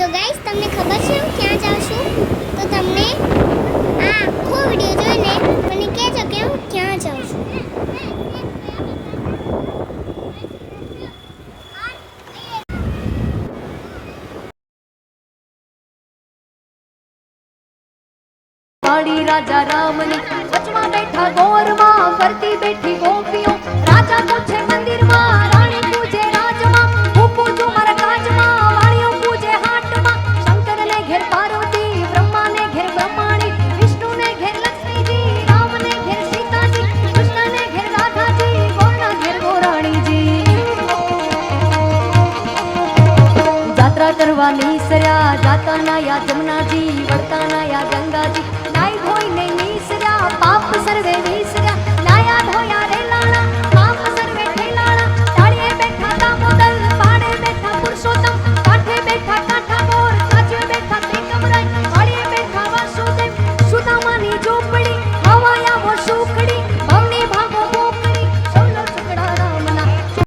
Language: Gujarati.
સો ગાઈસ, તમને ખબર છે હું ક્યાં જાઉં છું? તો તમને આ આખો વિડિયો જોઈને મને કહેજો કે હું ક્યાં જાઉં છું. વાડી રાજા રામની વચમાં બેઠા ગોરમાં ફરતી બેઠી ગોપીઓ. રાજા પૂછે મંદિરમાં, રાણી પૂજે રાજમાં, હું પૂજું મારા કાજમાં, વાણીઓ પૂજે હાટમાં. શંકરને ઘેર પાર્વતી, બ્રહ્માને ઘેર બ્રહ્માણી, વિષ્ણુને ઘેર લક્ષ્મીજી, રામને ઘેર સીતાજી, કૃષ્ણને ઘેર રાધાજી, ગોરના ઘેર ગોરાણીજી. જાત્રા કરવા નીસર્યા જાતાના યા જમનાજી, વળતાના યા ગંગાજી, નાઈ ધોઈને નીસર્યા પાપ સર્વે નીસર્યા.